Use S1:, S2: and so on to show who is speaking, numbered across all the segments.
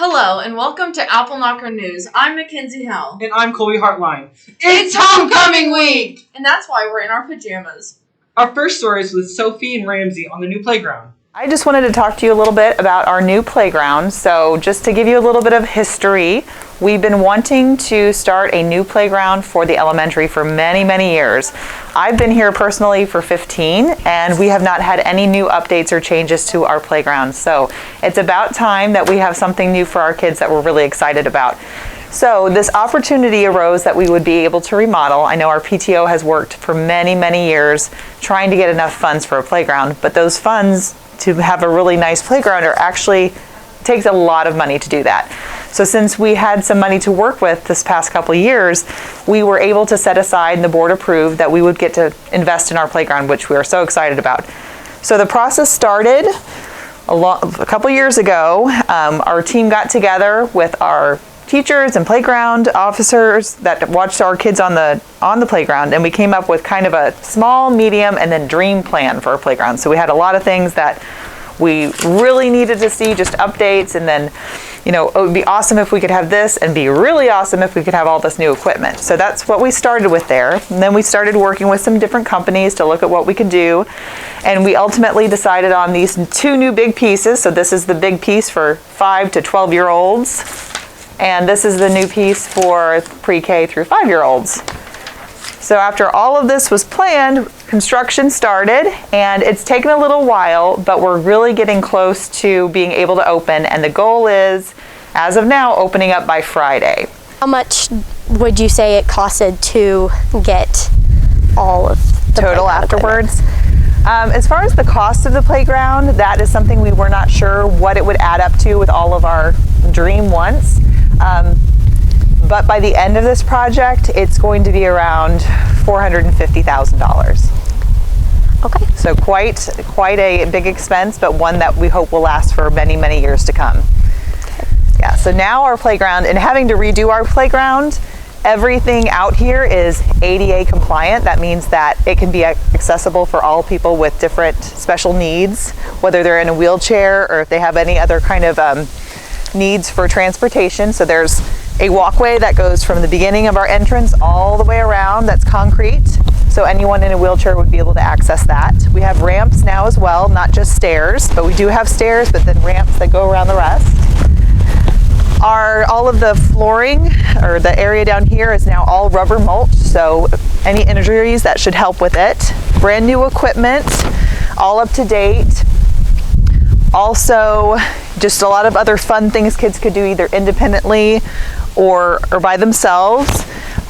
S1: Hello and welcome to Appleknocker News. I'm Mackenzie Hell.
S2: And I'm Colby Hartline.
S1: It's homecoming week! And that's why we're in our pajamas.
S2: Our first story is with Sophie and Ramsey on the new playground.
S3: I just wanted to talk to you a little bit about our new playground. So just to give you a little bit of history, we've been wanting to start a new playground for the elementary for many, many years. I've been here personally for 15 and we have not had any new updates or changes to our playground. So it's about time that we have something new for our kids that we're really excited about. So this opportunity arose that we would be able to remodel. I know our PTO has worked for many, many years trying to get enough funds for a playground, but those funds to have a really nice playground takes a lot of money to do that. So since we had some money to work with this past couple of years, we were able to set aside and the board approved that we would get to invest in our playground, which we are so excited about. So the process started a couple years ago. Our team got together with our teachers and playground officers that watched our kids on the playground, and we came up with kind of a small, medium, and then dream plan for our playground. So we had a lot of things that we really needed to see, just updates, and then, it would be awesome if we could have this, and be really awesome if we could have all this new equipment. So that's what we started with there. And then we started working with some different companies to look at what we could do, and we ultimately decided on these two new big pieces. So this is the big piece for 5 to 12-year-olds. And this is the new piece for pre-K through 5-year-olds. So after all of this was planned, construction started, and it's taken a little while, but we're really getting close to being able to open, and the goal is, as of now, opening up by Friday.
S4: How much would you say it costed to get all of the
S3: total afterwards? As far as the cost of the playground, that is something we were not sure what it would add up to with all of our dream wants. But by the end of this project, it's going to be around $450,000.
S4: Okay.
S3: So quite a big expense, but one that we hope will last for many, many years to come. Yeah, so now our playground, and having to redo our playground, everything out here is ADA compliant. That means that it can be accessible for all people with different special needs, whether they're in a wheelchair or if they have any other kind of needs for transportation. So there's a walkway that goes from the beginning of our entrance all the way around that's concrete. So anyone in a wheelchair would be able to access that. We have ramps now as well, not just stairs, but we do have stairs, but then ramps that go around the rest. All of the flooring, or the area down here, is now all rubber mulch, so any injuries, that should help with it. Brand new equipment, all up to date. Also, just a lot of other fun things kids could do either independently or by themselves.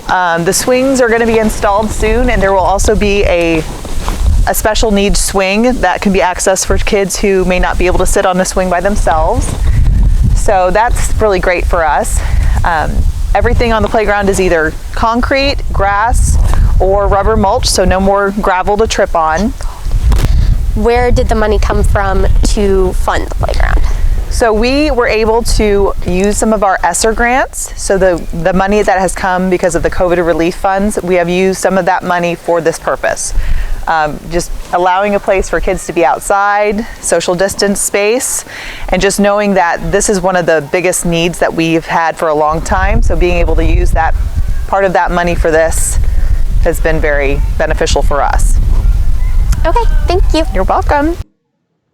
S3: The swings are going to be installed soon, and there will also be a special needs swing that can be accessed for kids who may not be able to sit on the swing by themselves. So that's really great for us. Everything on the playground is either concrete, grass, or rubber mulch, so no more gravel to trip on.
S4: Where did the money come from to fund the playground?
S3: So we were able to use some of our ESSER grants. So the money that has come because of the COVID relief funds, we have used some of that money for this purpose. Just allowing a place for kids to be outside, social distance space, and just knowing that this is one of the biggest needs that we've had for a long time. So being able to use that part of that money for this has been very beneficial for us.
S4: Okay, thank you.
S3: You're welcome.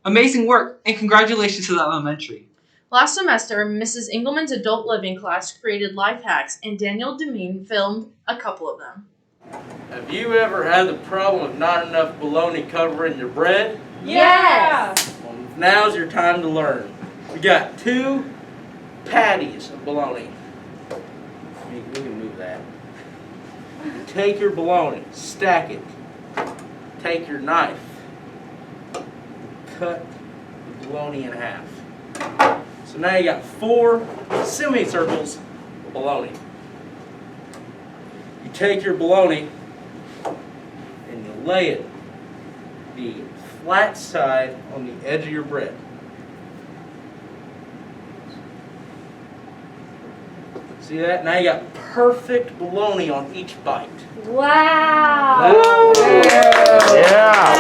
S2: Amazing work, and congratulations to the elementary.
S1: Last semester, Mrs. Engelman's adult living class created life hacks, and Daniel Demine filmed a couple of them.
S5: Have you ever had the problem of not enough bologna covering your bread?
S1: Yes!
S5: Well, now's your time to learn. We got 2 patties of bologna. We can move that. You take your bologna, stack it. Take your knife, cut the bologna in half. So now you got 4 semicircles of bologna. You take your bologna and you lay it the flat side on the edge of your bread. See that? Now you got perfect bologna on each bite.
S1: Wow!
S5: Yeah!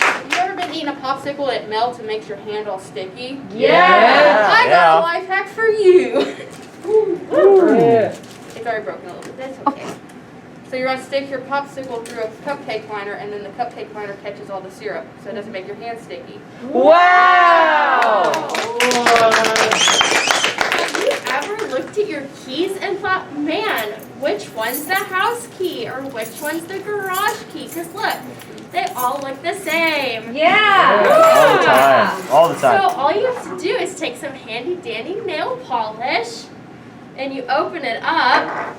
S6: Have you ever been eating a popsicle popsicle, it melts and makes your hand all sticky?
S1: Yeah.
S6: I got a life hack for you.
S5: Yeah.
S6: It's already broken a little bit. That's okay. So you're gonna stick your popsicle through a cupcake liner, and then the cupcake liner catches all the syrup, so it doesn't make your hand sticky.
S3: Wow!
S7: Have you ever looked at your keys and thought, man, which one's the house key or which one's the garage key? Because look, they all look the same.
S8: Yeah. All the time. All the
S7: So
S8: time.
S7: all you have to do is take some handy dandy nail polish and you open it up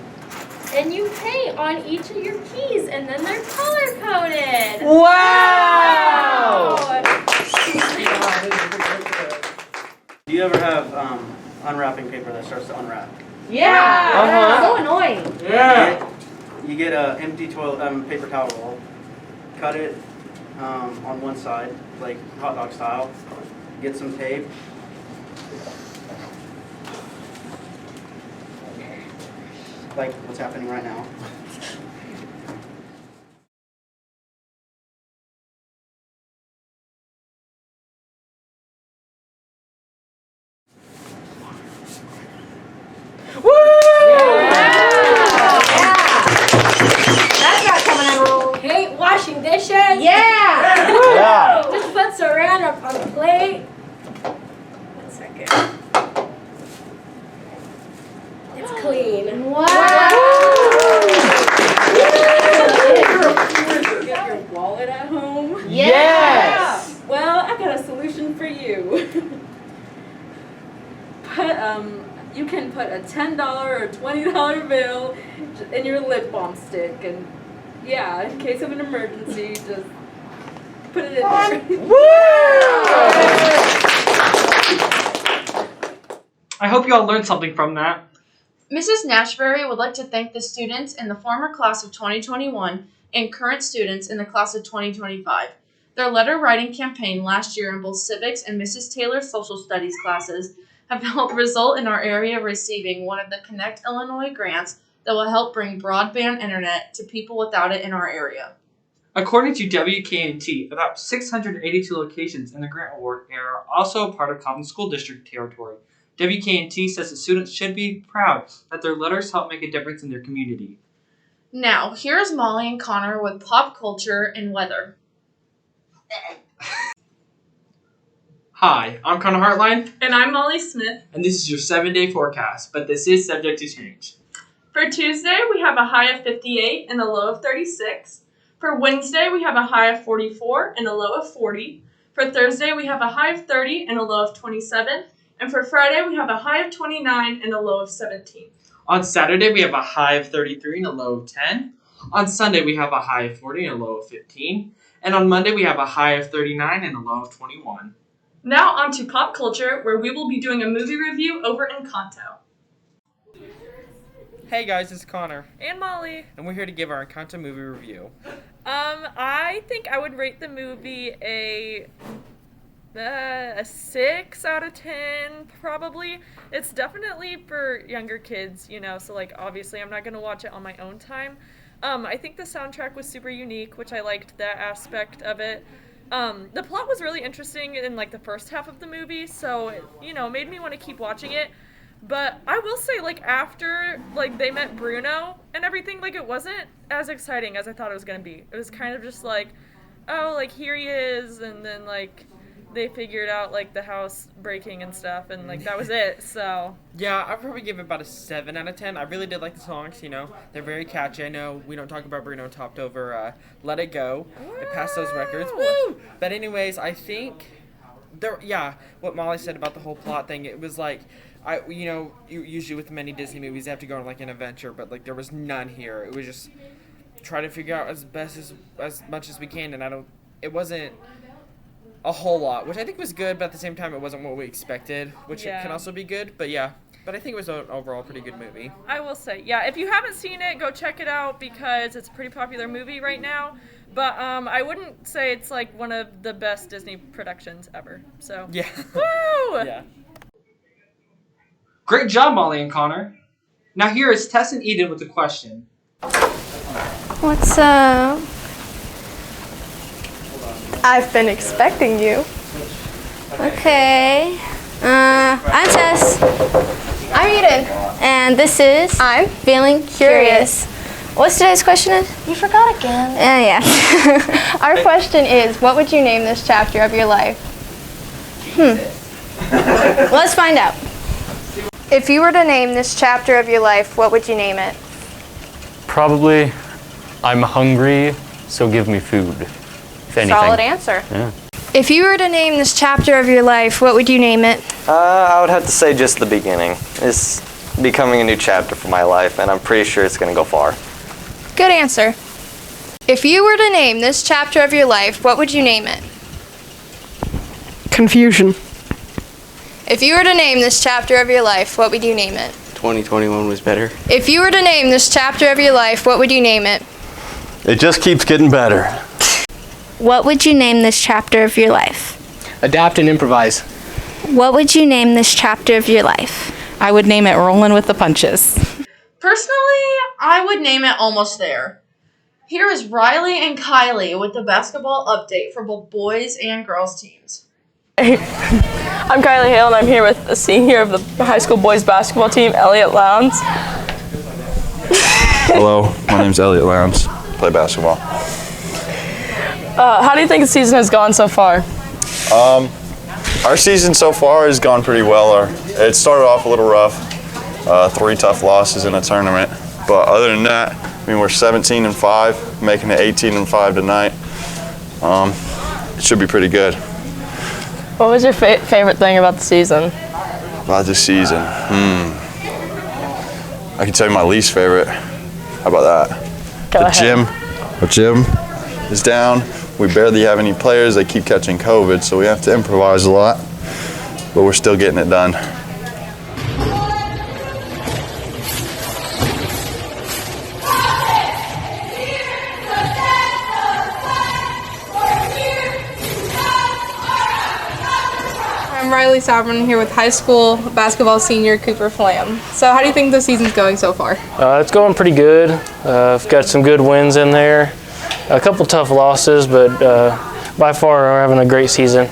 S7: and you paint on each of your keys and then they're color coded.
S3: Wow!
S9: Do you ever have unwrapping paper that starts to unwrap?
S8: Yeah.
S7: So annoying.
S5: Yeah.
S9: You get an empty toilet paper towel roll, cut it on one side, like hot dog style. Get some tape. Like what's happening right now.
S7: That's not coming on roll. Hate washing dishes.
S8: Yeah.
S7: Just put saran wrap on the plate. 1 second. It's clean. Wow.
S6: Get your wallet at home.
S3: Yes!
S6: Well, I got a solution for you. You can put a $10 or $20 bill in your lip balm stick, and yeah, in case of an emergency, just put it in there.
S2: I hope you all learned something from that.
S1: Mrs. Nashberry would like to thank the students in the former class of 2021 and current students in the class of 2025. Their letter writing campaign last year in both civics and Mrs. Taylor's social studies classes have helped result in our area receiving one of the Connect Illinois grants that will help bring broadband internet to people without it in our area.
S2: According to WKNT, about 682 locations in the grant award area are also a part of Cobden School District territory. WKNT says the students should be proud that their letters help make a difference in their community.
S1: Now, here's Molly and Connor with pop culture and weather.
S2: Hi, I'm Connor Hartline,
S1: And I'm Molly Smith.
S2: and this is your 7-day forecast, but this is subject to change.
S1: For Tuesday, we have a high of 58 and a low of 36. For Wednesday, we have a high of 44 and a low of 40. For Thursday, we have a high of 30 and a low of 27. And for Friday, we have a high of 29 and a low of 17.
S2: On Saturday, we have a high of 33 and a low of 10. On Sunday, we have a high of 40 and a low of 15. And on Monday, we have a high of 39 and a low of 21.
S1: Now on to pop culture, where we will be doing a movie review over in Kanto.
S10: Hey guys, it's Connor,
S11: And Molly.
S10: and we're here to give our Encanto movie review.
S11: I think I would rate the movie a 6 out of 10, probably. It's definitely for younger kids, so like obviously I'm not gonna watch it on my own time. I think the soundtrack was super unique, which I liked that aspect of it. The plot was really interesting in like the first half of the movie, so it, made me want to keep watching it. But I will say, like, after, like, they met Bruno and everything, like, it wasn't as exciting as I thought it was going to be. It was kind of just like, oh, like, here he is, and then, like, they figured out, like, the house breaking and stuff, and, like, that was it, so.
S10: Yeah, I'd probably give it about a 7 out of 10. I really did like the songs, They're very catchy. I know we don't talk about Bruno topped over Let It Go. It passed those records. Woo! But anyways, I think, what Molly said about the whole plot thing, it was like, usually with many Disney movies, they have to go on like an adventure, but like there was none here. It was just try to figure out as much as we can, and it wasn't a whole lot, which I think was good, but at the same time, it wasn't what we expected, which it can also be good. But yeah, but I think it was an overall pretty good movie.
S11: I will say, yeah, if you haven't seen it, go check it out because it's a pretty popular movie right now. But I wouldn't say it's like one of the best Disney productions ever. So
S10: Yeah.
S11: Woo!
S10: Yeah.
S2: Great job, Molly and Connor. Now here is Tess and Eden with a question.
S4: What's up?
S12: I've been expecting you.
S4: Okay. I'm Tess.
S12: I'm Eden.
S4: And this is
S12: I'm
S4: Feeling Curious. What's today's question?
S12: You forgot again.
S4: Yeah.
S12: Our question is, what would you name this chapter of your life?
S4: Let's find out.
S12: If you were to name this chapter of your life, what would you name it?
S13: Probably, I'm hungry, so give me food. If anything.
S12: Solid answer.
S13: Yeah.
S12: If you were to name this chapter of your life, what would you name it?
S14: I would have to say just the beginning. It's becoming a new chapter for my life, and I'm pretty sure it's going to go far.
S12: Good answer. If you were to name this chapter of your life, what would you name it?
S15: Confusion.
S12: If you were to name this chapter of your life, what would you name it?
S16: 2021 was better.
S12: If you were to name this chapter of your life, what would you name it?
S8: It just keeps getting better.
S4: What would you name this chapter of your life?
S16: Adapt and improvise.
S4: What would you name this chapter of your life?
S3: I would name it Rolling with the Punches.
S1: Personally, I would name it Almost There. Here is Riley and Kylie with the basketball update for both boys and girls teams.
S15: I'm Kylie Hale, and I'm here with a senior of the high school boys basketball team, Elliot Lowndes.
S17: Hello, my name's Elliot Lowndes. Play basketball.
S15: How do you think the season has gone so far?
S17: Our season so far has gone pretty well. It started off a little rough, 3 tough losses in a tournament. But other than that, I mean, we're 17-5, making it 18-5 tonight. It should be pretty good.
S15: What was your favorite thing about the season?
S17: About this season, I can tell you my least favorite. How about that?
S15: Go ahead.
S17: Gym. Our gym is down. We barely have any players. They keep catching COVID, so we have to improvise a lot. But we're still getting it done.
S12: I'm Riley Sauerman here with high school basketball senior Cooper Flam. So how do you think the season's going so far?
S18: It's going pretty good. I've got some good wins in there. A couple tough losses, but by far we're having a great season.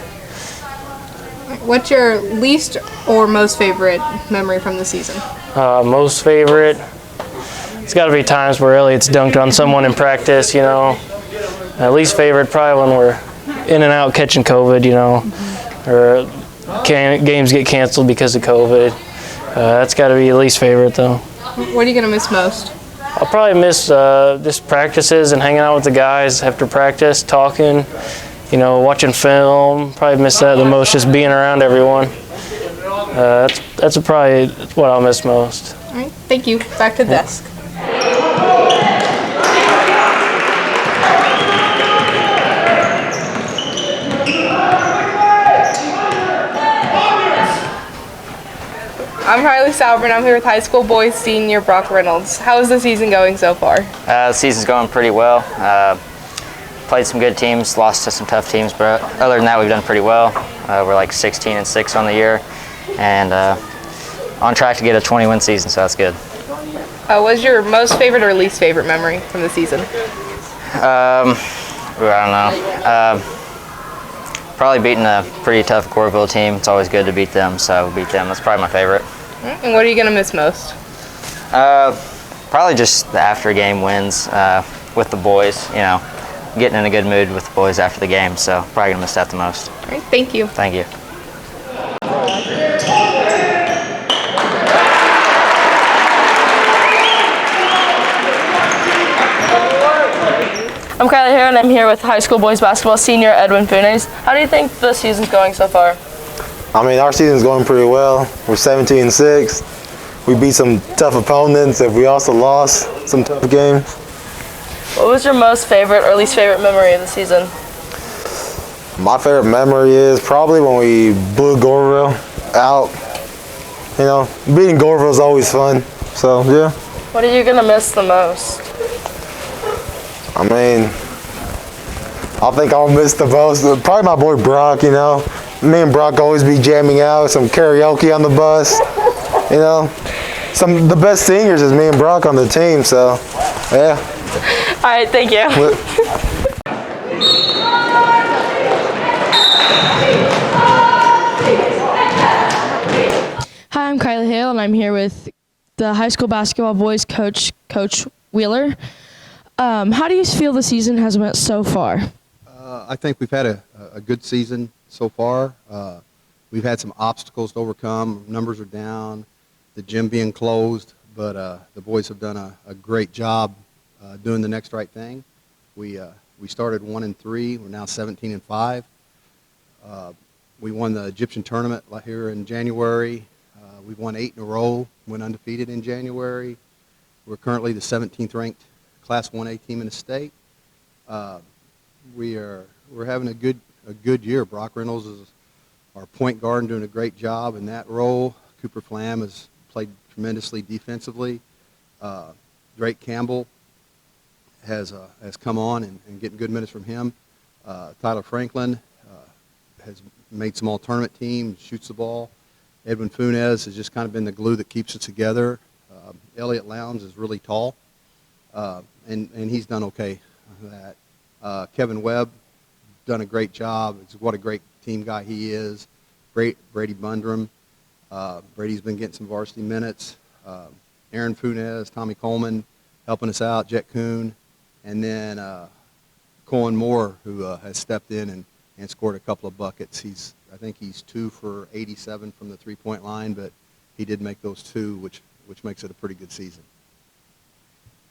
S12: What's your least or most favorite memory from the season?
S18: Most favorite, it's got to be times where Elliot's dunked on someone in practice, you know. Least favorite, probably when we're in and out catching COVID, you know, or games get canceled because of COVID. That's got to be the least favorite, though.
S12: What are you going to miss most?
S18: I'll probably miss just practices and hanging out with the guys after practice, talking, you know, watching film. Probably miss that the most, just being around everyone. That's probably what I'll miss most.
S12: All right, thank you. Back to the desk. I'm Riley Sauerman. I'm here with high school boys senior Brock Reynolds. How is the season going so far?
S19: The season's going pretty well. Played some good teams, lost to some tough teams, but other than that, we've done pretty well. We're like 16-6 on the year, and on track to get a 20-win season, so that's good.
S12: What's your most favorite or least favorite memory from the season?
S19: I don't know. Probably beating a pretty tough Goreville team. It's always good to beat them, so beat them. That's probably my favorite.
S12: And what are you going to miss most?
S19: Probably just the after-game wins with the boys, you know, getting in a good mood with the boys after the game, so probably going to miss that the most.
S12: All right, thank you.
S19: Thank you.
S15: I'm Kylie Hare, and I'm here with high school boys basketball senior Edwin Funes. How do you think the season's going so far?
S20: I mean, our season's going pretty well. We're 17-6. We beat some tough opponents, and we also lost some tough games.
S15: What was your most favorite or least favorite memory of the season?
S20: My favorite memory is probably when we blew Goreville out. You know, beating Goreville is always fun, so yeah.
S15: What are you going to miss the most?
S20: I mean, I think I'll miss the most. Probably my boy Brock, you know. Me and Brock always be jamming out, some karaoke on the bus, you know. The best singers is me and Brock on the team, so yeah.
S15: All right, thank you. Hale, and I'm here with the high school basketball boys coach, Coach Wheeler. How do you feel the season has went so far?
S21: I think we've had a good season so far. We've had some obstacles to overcome. Numbers are down, the gym being closed, but the boys have done a great job doing the next right thing. We started 1-3. We're now 17-5. We won the Egyptian tournament here in January. We've won 8 in a row, went undefeated in January. We're currently the 17th ranked Class 1A team in the state. We're having a good year. Brock Reynolds is our point guard and doing a great job in that role. Cooper Flam has played tremendously defensively. Drake Campbell has come on and getting good minutes from him. Tyler Franklin has made some all-tournament teams, shoots the ball. Edwin Funes has just kind of been the glue that keeps it together. Elliot Lowndes is really tall, and he's done okay with that. Kevin Webb done a great job. What a great team guy he is. Brady Bundrum. Brady's been getting some varsity minutes. Aaron Funes, Tommy Coleman helping us out, Jet Kuhn, and then Colin Moore, who has stepped in and scored a couple of buckets. I think he's 2 for 87 from the three-point line, but he did make those 2, which makes it a pretty good season.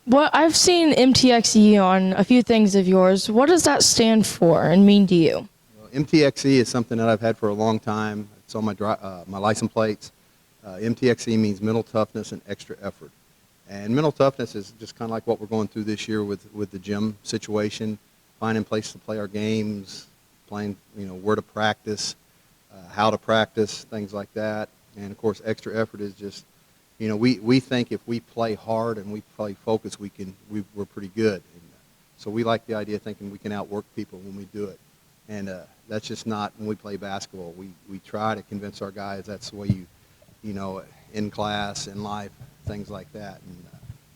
S15: Well, I've seen MTXE on a few things of yours. What does that stand for and mean to you?
S21: Well, MTXE is something that I've had for a long time. It's on my license plates. MTXE means mental toughness and extra effort. And mental toughness is just kind of like what we're going through this year with the gym situation, finding places to play our games, playing, where to practice, how to practice, things like that. And, of course, extra effort is just, we think if we play hard and we play focused, we're pretty good. And, so we like the idea of thinking we can outwork people when we do it. And that's just not when we play basketball. We try to convince our guys that's the way in class, in life, things like that. And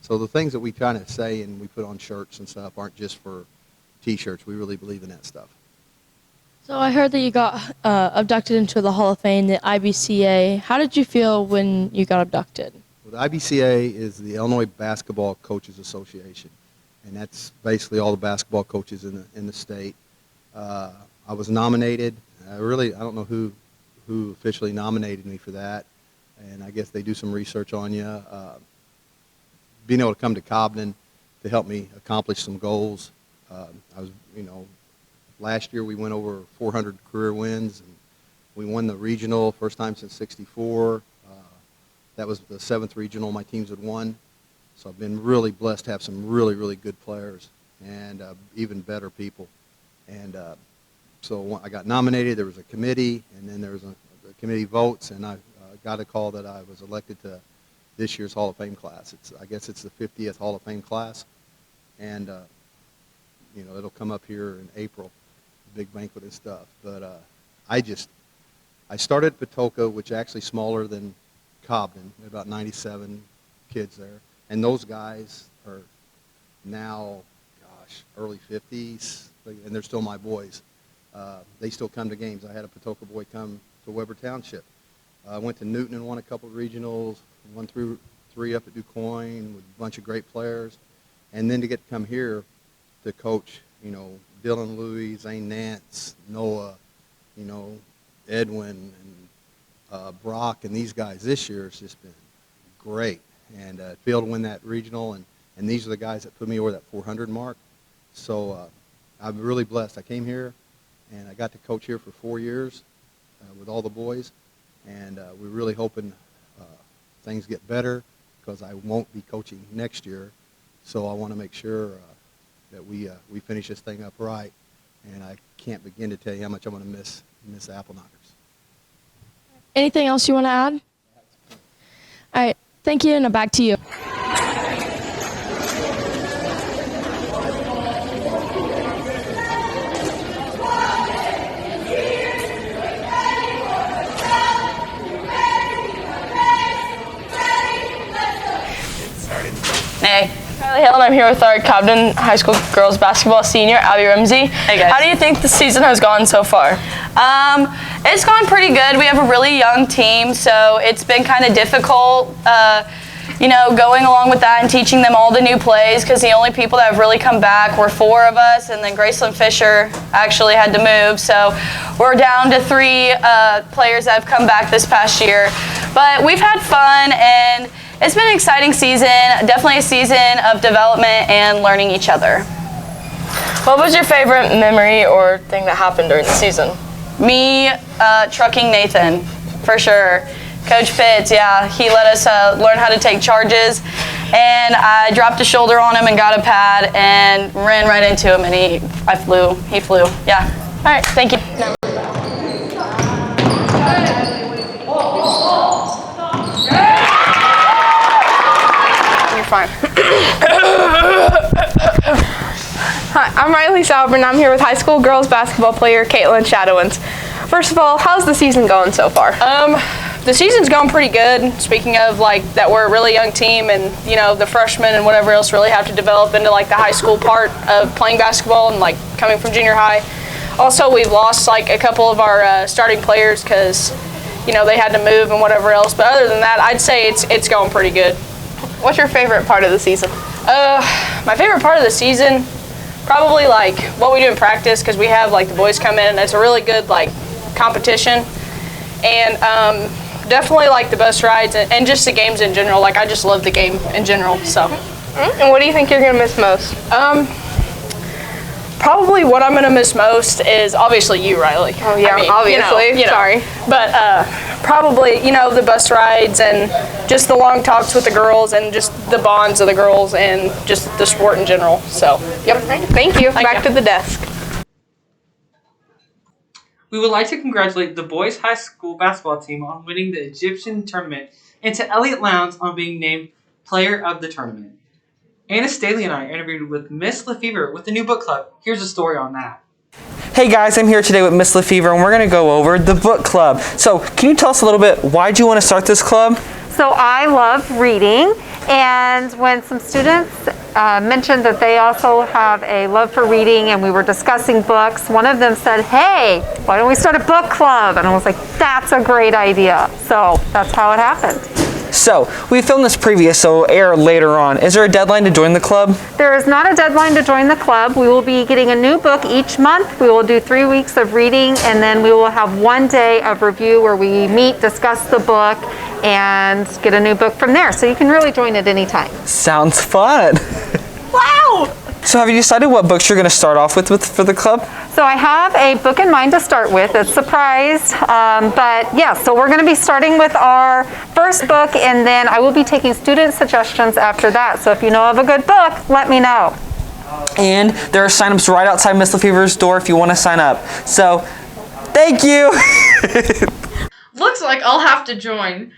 S21: so the things that we kind of say and we put on shirts and stuff aren't just for T-shirts. We really believe in that stuff.
S15: So I heard that you got abducted into the Hall of Fame, the IBCA. How did you feel when you got abducted?
S21: Well, the IBCA is the Illinois Basketball Coaches Association, and that's basically all the basketball coaches in the state. I was nominated. I don't know who officially nominated me for that, and I guess they do some research on you. Being able to come to Cobden to help me accomplish some goals. I was, last year we went over 400 career wins, and we won the regional first time since '64. That was the 7th regional my teams had won. So I've been really blessed to have some really, really good players and even better people. And so when I got nominated, there was a committee, and then there was a committee votes, and I got a call that I was elected to this year's Hall of Fame class. I guess it's the 50th Hall of Fame class, and it'll come up here in April, big banquet and stuff. But I started at Patoka, which is actually smaller than Cobden, about 97 kids there, and those guys are now, early 50s, and they're still my boys. They still come to games. I had a Patoka boy come to Weber Township. I went to Newton and won a couple of regionals, 1 through 3 up at DuQuoin with a bunch of great players. And then to get to come here to coach, Dylan Louis, Zane Nance, Noah, Edwin, and Brock, and these guys this year has just been great. And to be able to win that regional, and these are the guys that put me over that 400 mark. So I'm really blessed. I came here, and I got to coach here for 4 years with all the boys. And we're really hoping things get better because I won't be coaching next year. So I want to make sure that we finish this thing up right. And I can't begin to tell you how much I'm going to miss Appleknockers.
S15: Anything else you want to add? All right. Thank you, and back to you. Hey. Kylie Hale, and I'm here with our Cobden High School girls basketball senior, Abby Ramsey.
S22: Hey guys.
S15: How do you think the season has gone so far?
S5: It's gone pretty good. We have a really young team, so it's been kind of difficult, going along with that and teaching them all the new plays, because the only people that have really come back were 4 of us, and then Graceland Fisher actually had to move. So we're down to 3 players that have come back this past year. But we've had fun, and it's been an exciting season, definitely a season of development and learning each other.
S22: What was your favorite memory or thing that happened during the season?
S5: Me trucking Nathan, for sure. Coach Pitts, yeah, he let us learn how to take charges, and I dropped a shoulder on him and got a pad and ran right into him, and he flew. Yeah. All right, thank you. No.
S12: You're fine. Hi, I'm Riley Sauber, I'm here with high school girls basketball player Caitlin Shadowins. First of all, how's the season going so far?
S23: The season's going pretty good. Speaking of that we're a really young team, and the freshmen and whatever else really have to develop into the high school part of playing basketball and coming from junior high. Also, we've lost a couple of our starting players because they had to move and whatever else. But other than that, I'd say it's going pretty good.
S12: What's your favorite part of the season?
S23: My favorite part of the season, probably what we do in practice, because we have the boys come in and it's a really good competition, and definitely the bus rides and just the games in general. I just love the game in general. So.
S12: And what do you think you're gonna miss most?
S23: Probably what I'm gonna miss most is obviously you, Riley.
S12: Oh yeah, obviously. Sorry.
S23: But probably the bus rides and just the long talks with the girls and just the bonds of the girls and just the sport in general. So. Yep.
S12: Thank you. Back to the desk.
S2: We would like to congratulate the boys high school basketball team on winning the Egyptian tournament and to Elliott Lowndes on being named player of the tournament. Anna Staley and I interviewed with Miss Lefevre with the new book club. Here's a story on that.
S24: Hey guys, I'm here today with Miss Lefevre and we're going to go over the book club. So can you tell us a little bit, why do you want to start this club?
S25: So I love reading, and when some students mentioned that they also have a love for reading and we were discussing books, one of them said, hey, why don't we start a book club? And I was like, that's a great idea. So that's how it happened.
S24: So, we filmed this previous, so it'll air later on. Is there a deadline to join the club?
S25: There is not a deadline to join the club. We will be getting a new book each month. We will do 3 weeks of reading, and then we will have 1 day of review where we meet, discuss the book, and get a new book from there. So you can really join at any time.
S24: Sounds fun.
S25: Wow!
S24: So have you decided what books you're going to start off with for the club?
S25: So I have a book in mind to start with. It's surprised, but yeah, so we're going to be starting with our first book, and then I will be taking student suggestions after that. So if you know of a good book, let me know.
S24: And there are sign-ups right outside Miss Lefevre's door if you want to sign up. So, thank you!
S1: Looks like I'll have to join.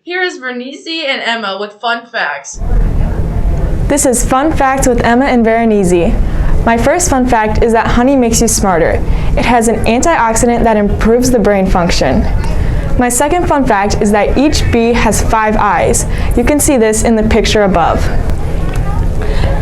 S1: Here is Bernice and Emma with fun facts.
S26: This is Fun Facts with Emma and Veronese. My first fun fact is that honey makes you smarter. It has an antioxidant that improves the brain function. My second fun fact is that each bee has 5 eyes. You can see this in the picture above.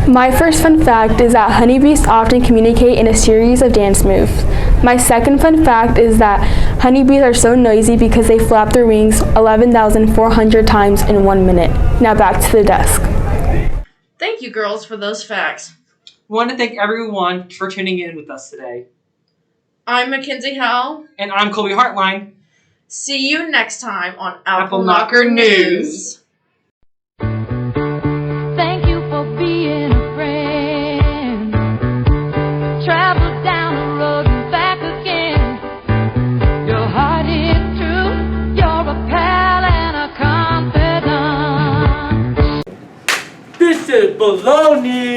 S27: My first fun fact is that honeybees often communicate in a series of dance moves. My second fun fact is that honeybees are so noisy because they flap their wings 11,400 times in 1 minute. Now back to the desk.
S1: Thank you, girls, for those facts.
S2: We want to thank everyone for tuning in with us today.
S1: I'm Mackenzie Howell.
S2: And I'm Colby Hartline.
S1: See you next time on
S2: Appleknocker News.
S28: Thank you for being a friend. Travel down the road and back again. Your heart is true. You're a pal and a confidant.
S2: This is baloney.